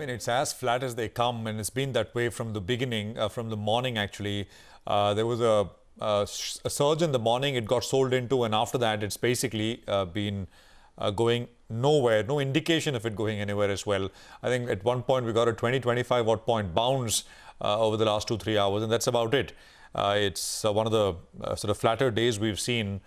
mean, it's as flat as they come, and it's been that way from the beginning, from the morning actually. There was a surge in the morning, it got sold into, and after that, it's basically been going nowhere, no indication of it going anywhere as well. I think at one point we got a 20-25 odd point bounce over the last 2-3 hours, and that's about it. It's one of the sort of flatter days we've seen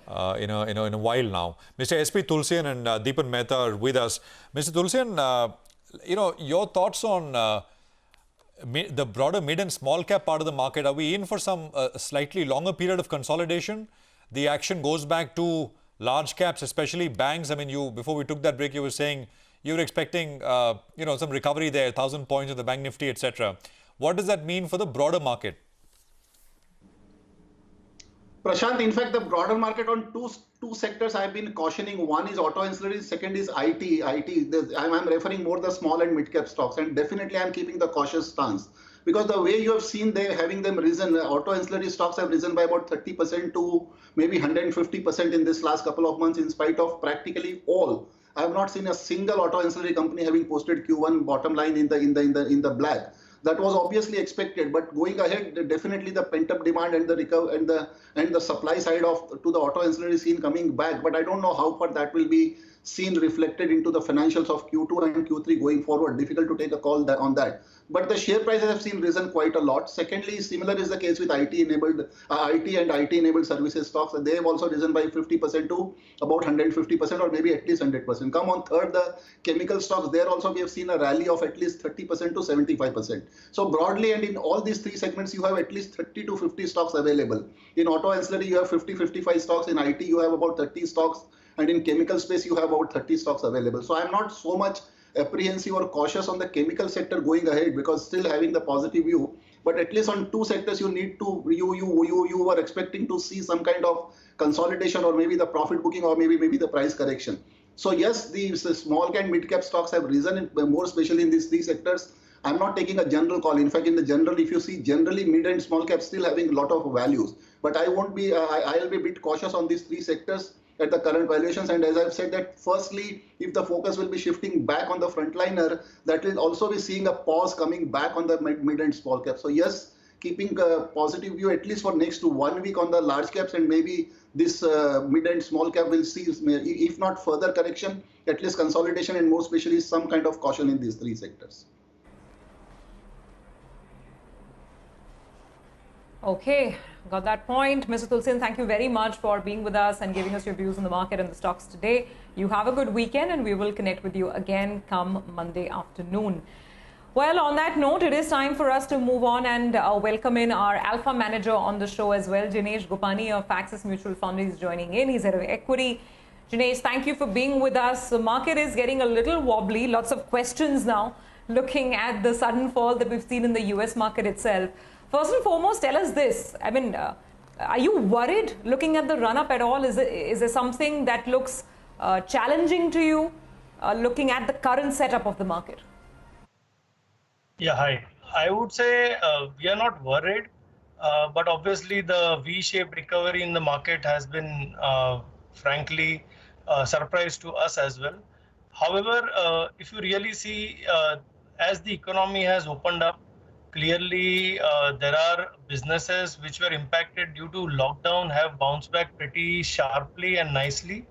in a while now. Mr. S.P. Tulsian and Deepan Mehta are with us. Mr. Tulsian, your thoughts on the broader mid and small cap part of the market. Are we in for some slightly longer period of consolidation? The action goes back to large caps, especially banks. I mean, before we took that break, you were saying you were expecting some recovery there, 1,000 points in the bank nifty, etc. What does that mean for the broader market? Prashant, in fact, the broader market on two sectors I've been cautioning. One is auto ancillaries, second is IT. I'm referring more the small and mid cap stocks, and definitely I'm keeping the cautious stance because the way you have seen having them risen, auto ancillary stocks have risen by about 30% to maybe 150% in this last couple of months, in spite of practically all. I have not seen a single auto ancillary company having posted Q1 bottom line in the black. That was obviously expected, but going ahead, definitely the pent-up demand and the recovery and the supply side to the auto ancillary scene coming back. But I don't know how far that will be seen reflected into the financials of Q2 and Q3 going forward. Difficult to take a call on that. But the share prices have seen risen quite a lot. Secondly, similar is the case with IT and IT-enabled services stocks. They have also risen by 50% to about 150% or maybe at least 100%. Come on third, the chemical stocks, there also we have seen a rally of at least 30% to 75%. So broadly, and in all these three segments, you have at least 30 to 50 stocks available. In auto ancillary, you have 50-55 stocks. In IT, you have about 30 stocks. And in chemical space, you have about 30 stocks available. So I'm not so much apprehensive or cautious on the chemical sector going ahead because still having the positive view. But at least on two sectors, you were expecting to see some kind of consolidation or maybe the profit booking or maybe the price correction. So yes, the small and mid cap stocks have risen, more especially in these three sectors. I'm not taking a general call. In fact, in the general, if you see generally mid and small caps still having a lot of values. But I won't be, I'll be a bit cautious on these three sectors at the current valuations. And as I've said that firstly, if the focus will be shifting back on the frontliner, that will also be seeing a pause coming back on the mid and small caps. So yes, keeping a positive view at least for next 1 week on the large caps, and maybe this mid and small cap will see, if not further correction, at least consolidation and more especially some kind of caution in these three sectors. Okay, got that point. Mr. Tulsian, thank you very much for being with us and giving us your views on the market and the stocks today. You have a good weekend and we will connect with you again come Monday afternoon. Well, on that note, it is time for us to move on and welcome in our alpha manager on the show as well. Jinesh Gopani of Axis Mutual Fund is joining in. He's head of equity. Jinesh, thank you for being with us. The market is getting a little wobbly. Lots of questions now looking at the sudden fall that we've seen in the US market itself. First and foremost, tell us this. I mean, are you worried looking at the run-up at all? Is there something that looks challenging to you looking at the current setup of the market? Yeah, hi. I would say we are not worried, but obviously the V-shaped recovery in the market has been, frankly, a surprise to us as well. However, if you really see, as the economy has opened up, clearly, there are businesses which were impacted due to lockdown have bounced back pretty sharply and nicely.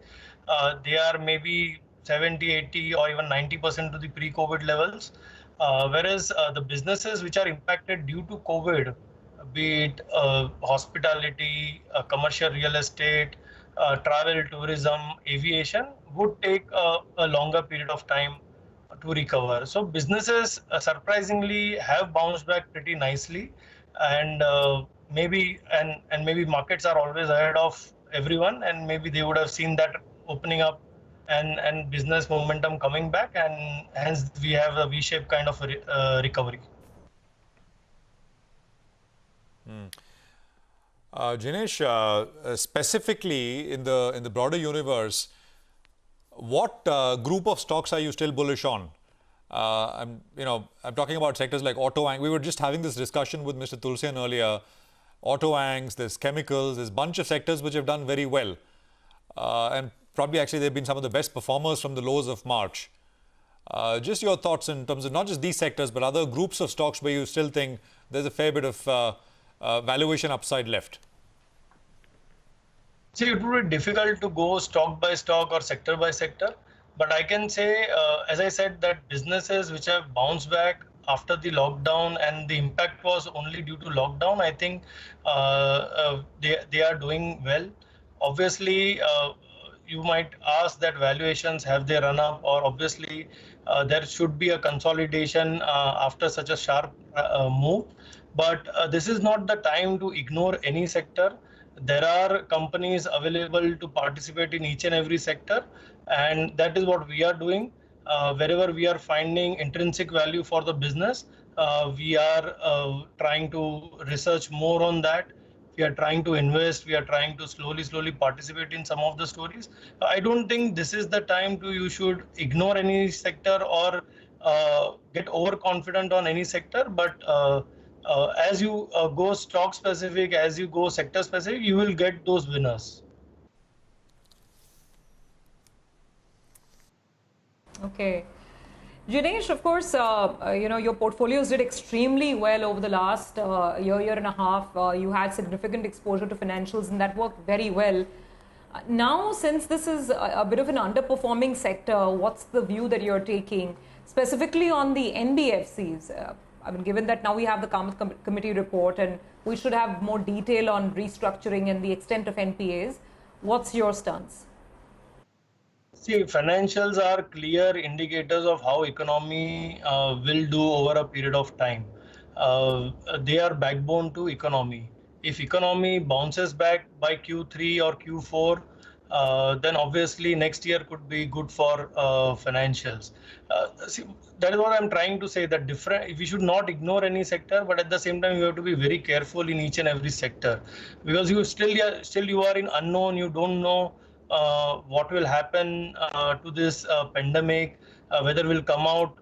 They are maybe 70, 80 or even 90% to the pre-COVID levels. Whereas the businesses which are impacted due to COVID, be it hospitality, commercial real estate, travel, tourism, aviation, would take a longer period of time to recover. So businesses surprisingly have bounced back pretty nicely, and maybe markets are always ahead of everyone, and maybe they would have seen that opening up and business momentum coming back, and hence we have a V-shaped kind of recovery. Jinesh, specifically in the broader universe, what group of stocks are you still bullish on? I'm talking about sectors like auto. We were just having this discussion with Mr. Tulsian earlier. Auto angs, there's chemicals, there's a bunch of sectors which have done very well, and probably actually they've been some of the best performers from the lows of March. Just your thoughts in terms of not just these sectors, but other groups of stocks where you still think there's a fair bit of valuation upside left. See, it would be difficult to go stock by stock or sector by sector, but I can say, as I said, that businesses which have bounced back after the lockdown and the impact was only due to lockdown, I think they are doing well. Obviously, you might ask that valuations, have they run up, or obviously there should be a consolidation after such a sharp move. But this is not the time to ignore any sector. There are companies available to participate in each and every sector, and that is what we are doing. Wherever we are finding intrinsic value for the business, we are trying to research more on that. We are trying to invest. We are trying to slowly participate in some of the stories. I don't think this is the time you should ignore any sector or get overconfident on any sector. But as you go stock specific, as you go sector specific, you will get those winners. Okay. Jinesh, of course, your portfolios did extremely well over the last year and a half. You had significant exposure to financials and that worked very well. Now, since this is a bit of an underperforming sector, what's the view that you're taking specifically on the NBFCs? I mean, given that now we have the Kamath Committee report and we should have more detail on restructuring and the extent of NPAs, what's your stance? See, financials are clear indicators of how economy will do over a period of time. They are backbone to economy. If economy bounces back by Q3 or Q4, then obviously next year could be good for financials. See, that is what I'm trying to say, that we should not ignore any sector, but at the same time you have to be very careful in each and every sector, because you you are in unknown. You don't know what will happen to this pandemic, whether will come out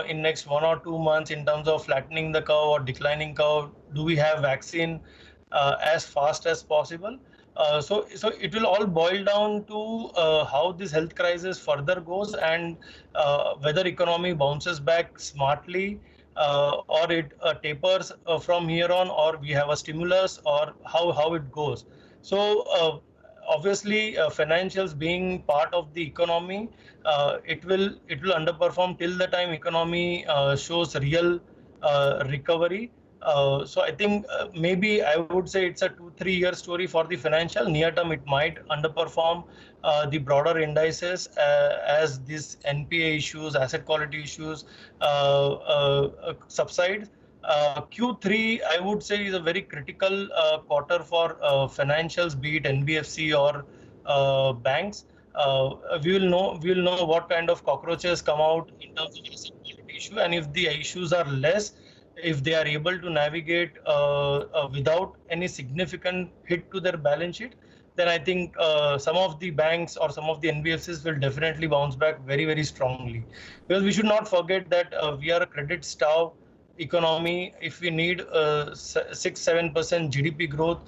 in next 1 or 2 months in terms of flattening the curve or declining curve. Do we have vaccine as fast as possible? So it will all boil down to how this health crisis further goes, and whether economy bounces back smartly or it tapers from here on, or we have a stimulus, or how it goes. So obviously, financials being part of the economy, it will underperform till the time economy shows real recovery. So I think maybe I would say it's a 2-3 year story for the financial. Near term, it might underperform the broader indices as these NPA issues, asset quality issues subside. Q3, I would say, is a very critical quarter for financials, be it NBFC or banks. We will know what kind of cockroaches come out in terms of asset quality issue, and if the issues are less, if they are able to navigate without any significant hit to their balance sheet, then I think some of the banks or some of the NBFCs will definitely bounce back very strongly. Because we should not forget that we are a credit-starved economy. If we need 6-7% GDP growth,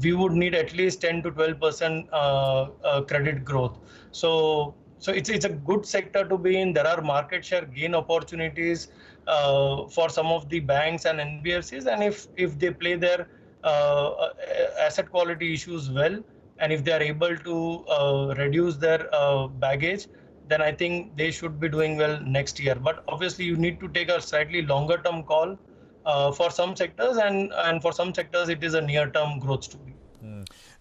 we would need at least 10 to 12% credit growth. So it's a good sector to be in. There are market share gain opportunities for some of the banks and NBFCs, and if they play their asset quality issues well, and if they are able to reduce their baggage, then I think they should be doing well next year. But obviously, you need to take a slightly longer term call for some sectors, and for some sectors, it is a near term growth story.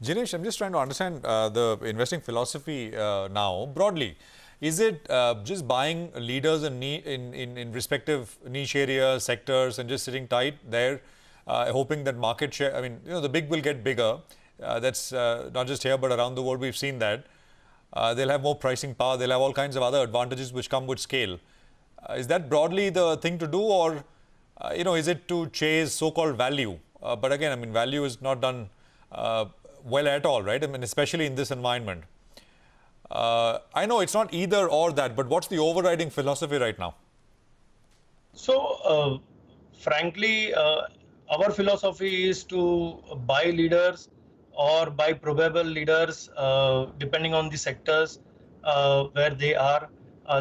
Jinesh, I'm just trying to understand the investing philosophy now broadly. Is it just buying leaders in respective niche areas, sectors, and just sitting tight there, hoping that market share, I mean, the big will get bigger. That's not just here, but around the world, we've seen that. They'll have more pricing power. They'll have all kinds of other advantages which come with scale. Is that broadly the thing to do, or, is it to chase so-called value? But again, I mean, value is not done well at all, right? I mean, especially in this environment. I know it's not either or that, but what's the overriding philosophy right now? So, frankly, our philosophy is to buy leaders or buy probable leaders, depending on the sectors where they are.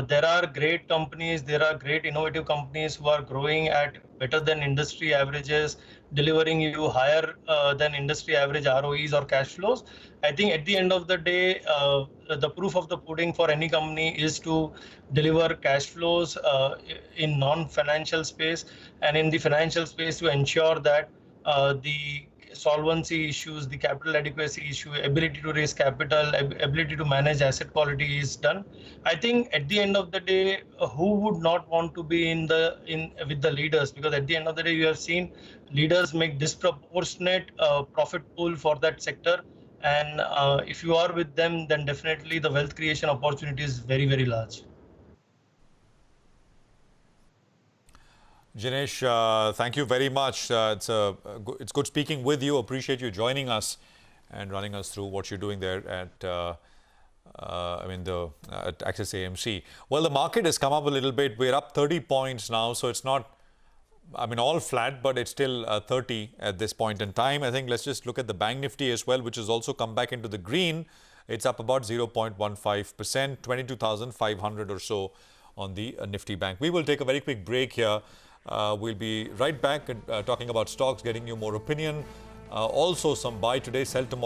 There are great companies, there are great innovative companies who are growing at better than industry averages, delivering you higher than industry average ROEs or cash flows. I think at the end of the day, the proof of the pudding for any company is to deliver cash flows in non-financial space, and in the financial space to ensure that the solvency issues, the capital adequacy issue, ability to raise capital, ability to manage asset quality is done. I think at the end of the day, who would not want to be in with the leaders? Because at the end of the day, you have seen leaders make disproportionate profit pool for that sector, and if you are with them, then definitely the wealth creation opportunity is very, very large. Jinesh, thank you very much. It's good speaking with you. Appreciate you joining us and running us through what you're doing there at at Axis AMC. Well, the market has come up a little bit. We're up 30 points now, so it's not, all flat, but it's still 30 at this point in time. I think let's just look at the Bank Nifty as well, which has also come back into the green. It's up about 0.15%, 22,500 or so on the Nifty Bank. We will take a very quick break here. We'll be right back talking about stocks, getting you more opinion. Also some buy today, sell tomorrow.